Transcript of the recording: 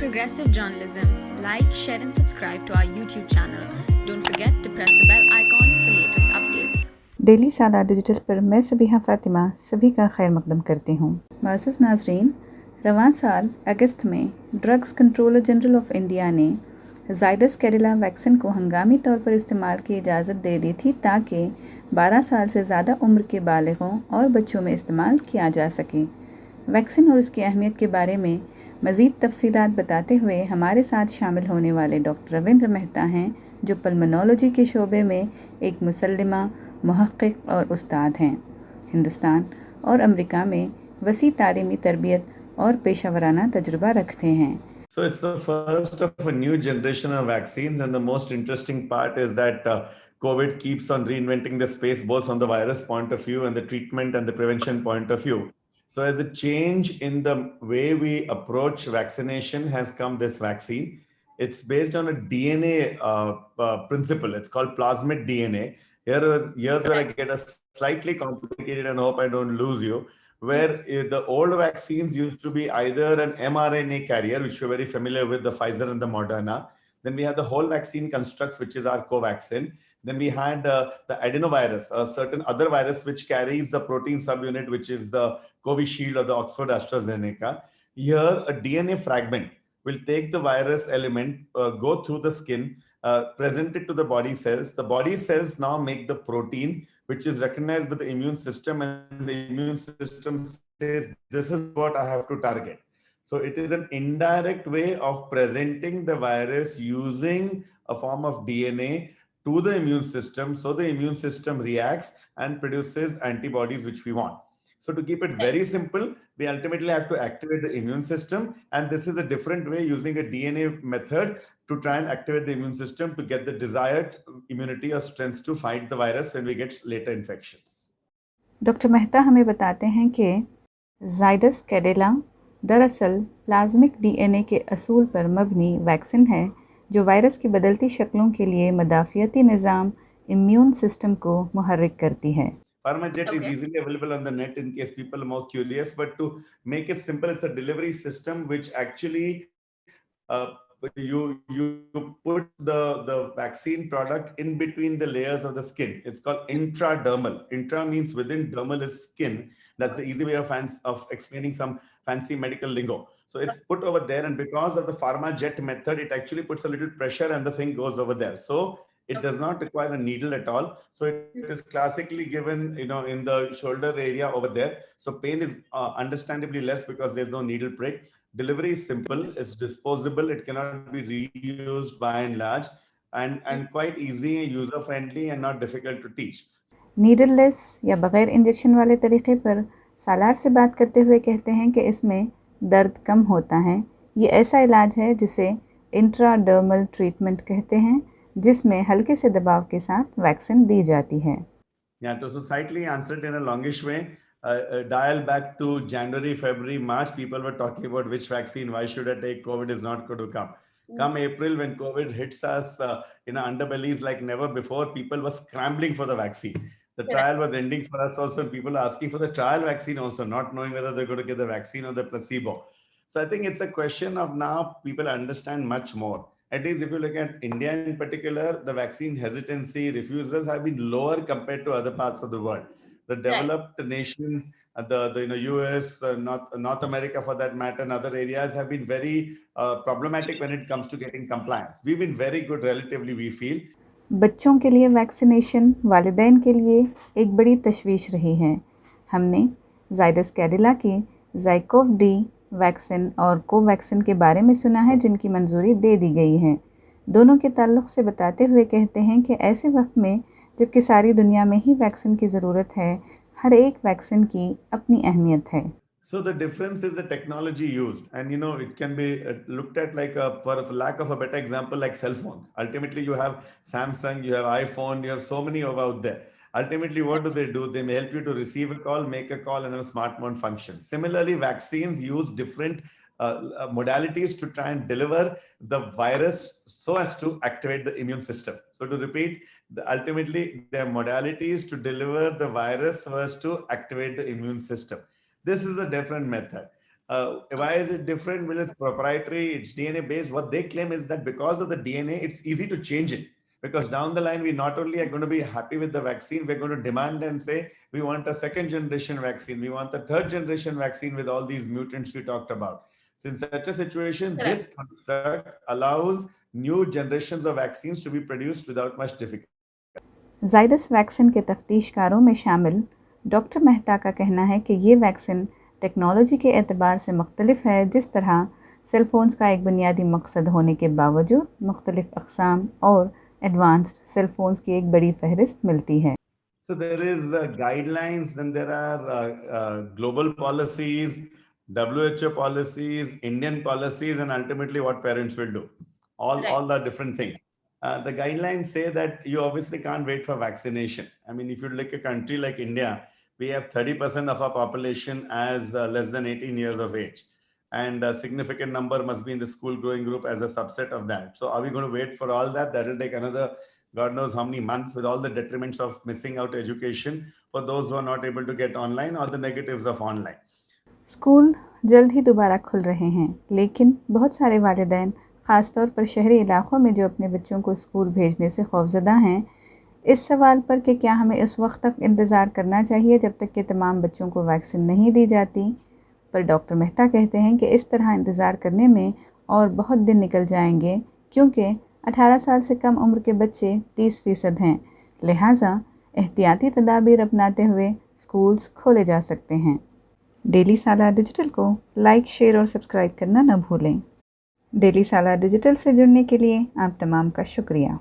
progressive journalism, like, share, and subscribe to our YouTube channel. Don't forget to press the bell icon for latest updates. Daily Salar digital पर मैं सबीहा फ़ातिमा सभी का खैर मकदम करती हूँ। माज़ूज़ नाज़रीन, रवां साल अगस्त में drugs controller general of India ने ज़ाइडस कैडिला वैक्सीन को हंगामी तौर पर इस्तेमाल की इजाज़त दे दी थी ताकि 12 साल से ज़्यादा उम्र के बालिगों और बच्चों में इस्तेमाल किया जा सके। वैक्सीन और उसकी अहमियत के बारे में मज़ीद तफसीलात बताते हुए हमारे साथ शामिल होने वाले डॉक्टर रविंद्र मेहता हैं, जो पल्मोनोलॉजी के शोबे में एक मुसल्लिमा, मुहक्किक और उस्ताद हैं। हिंदुस्तान और अमेरिका में वसी तालीमी तरबियत और पेशावराना तजुर्बा रखते हैं। So it's the first of a new generation of vaccines, and the most interesting part is that COVID keeps on reinventing the space, both from the virus point of view and the treatment and the prevention point of view. So as a change in the way we approach vaccination has come this vaccine. It's based on a DNA principle. It's called plasmid DNA. Here's where I get a slightly complicated, and hope I don't lose you, where the old vaccines used to be either an mRNA carrier, which we're very familiar with, the Pfizer and the Moderna. Then we had the whole vaccine constructs, which is our Covaxin. Then we had the adenovirus, a certain other virus which carries the protein subunit, which is the Covishield or the Oxford AstraZeneca. Here, a DNA fragment will take the virus element, go through the skin, present it to the body cells. The body cells now make the protein, which is recognized by the immune system, and the immune system says, this is what I have to target. So it is an indirect way of presenting the virus using a form of DNA to the immune system. So the immune system reacts and produces antibodies, which we want. So to keep it very simple, we ultimately have to activate the immune system. And this is a different way using a DNA method to try and activate the immune system to get the desired immunity or strength to fight the virus when we get later infections. Doctor Mehta हमें बताते हैं कि ज़ाइडस कैडिला दरअसल plasmic DNA के असूल पर मबनी vaccine है जो वायरस की बदलती शक्लों के लिए मदाफ़ियती निज़ाम इम्यून सिस्टम को मुहर्रिक करती है। PharmaJet is easily available on the net in case people are more curious, but to make it simple, it's a delivery system which actually you put the vaccine product in between the layers of the skin. It's called intradermal. Intra means within, dermal is skin. That's the easy way of explaining some fancy medical lingo. So it's put over there, and because of the PharmaJet method, it actually puts a little pressure and the thing goes over there. So it does not require a needle at all. So it is classically given, in the shoulder area over there. So pain is understandably less because there's no needle prick. Delivery is simple, it's disposable, it cannot be reused by and large, and quite easy, user friendly, and not difficult to teach. Needleless या बग़ैर injection वाले तरीक़े पर सालार से बात करते हुए कहते हैं कि इसमें दर्द कम होता है। ये ऐसा इलाज है जिसे इंट्राडर्मल ट्रीटमेंट कहते हैं, जिसमें हल्के से दबाव के साथ वैक्सीन दी जाती है। Yeah, to slightly answer it in a longish way, dial back to January, February, March, people were talking about which vaccine, why should I take, COVID is not going to come. Come April, when COVID hits us in our underbellies like never before, people were scrambling for the vaccine. The trial was ending for us also, and people are asking for the trial vaccine also, not knowing whether they're going to get the vaccine or the placebo. So I think it's a question of now people understand much more. At least if you look at India in particular, the vaccine hesitancy, refusals have been lower compared to other parts of the world. The developed nations, the US, North America for that matter, and other areas have been very problematic when it comes to getting compliance. We've been very good relatively, we feel. बच्चों के लिए vaccination वालिदैन के लिए एक बड़ी तशवीश रही है। हमने ज़ाइडस कैडिला की ज़ाइकोव डी वैक्सीन और कोवैक्सीन के बारे में सुना है, जिनकी मंजूरी दे दी गई है। दोनों के ताल्लुक़ से बताते हुए कहते हैं कि ऐसे वक्त में जबकि सारी दुनिया में ही वैक्सीन की ज़रूरत है, हर एक वैक्सीन की अपनी अहमियत है। So the difference is the technology used, and it can be looked at like for lack of a better example, like cell phones. Ultimately, you have Samsung, you have iPhone, you have so many out there. Ultimately, what do? They may help you to receive a call, make a call, and have a smartphone function. Similarly, vaccines use different modalities to try and deliver the virus so as to activate the immune system. So to repeat, ultimately, their modalities to deliver the virus so as to activate the immune system. This is a different method. Why is it different? Well, it's proprietary, it's DNA based. What they claim is that because of the DNA, it's easy to change it. Because down the line, we not only are going to be happy with the vaccine, we're going to demand and say, we want a second generation vaccine, we want the third generation vaccine with all these mutants we talked about. So, in such a situation, Correct. this construct allows new generations of vaccines to be produced without much difficulty. Zydus vaccine के तफ्तीशकारों में शामिल doctor Mehta का कहना है कि ये vaccine technology के एतबार से मुख्तलिफ है। जिस तरह सेल फोन्स का एक बुनियादी मकसद होने के बावजूद मुख्तलिफ अक़साम और एडवांस्ड सेल फोन्स की एक बड़ी फहरिस्त मिलती है। So there is guidelines, then there are global policies, WHO policies, Indian policies, and ultimately what parents will do. All the different things. The guidelines say that you obviously can't wait for vaccination. I mean, if you look at a country like India, we have 30% of our population as less than 18 years of age. And a significant number must be in the school growing group as a subset of that. So are we going to wait for all that? That will take another God knows how many months, with all the detriments of missing out education for those who are not able to get online or the negatives of online. School जल्द ही दोबारा खुल रहे हैं, लेकिन बहुत सारे वालिदैन ख़ास तौर पर शहरी इलाक़ों में जो अपने बच्चों को स्कूल भेजने से खौफज़दा हैं, इस सवाल पर कि क्या हमें इस वक्त तक इंतज़ार करना चाहिए जब तक कि तमाम बच्चों को वैक्सीन नहीं दी जाती, पर डॉक्टर मेहता कहते हैं कि इस तरह इंतज़ार करने में और बहुत दिन निकल जाएंगे, क्योंकि 18 साल से कम उम्र के बच्चे 30% हैं। लिहाजा एहतियाती तदाबीर अपनाते हुए स्कूल्स खोले जा सकते हैं। डेली सालार डिजिटल को लाइक, शेयर और सब्सक्राइब करना न भूलें। डेली सालार डिजिटल से जुड़ने के लिए आप तमाम का शुक्रिया।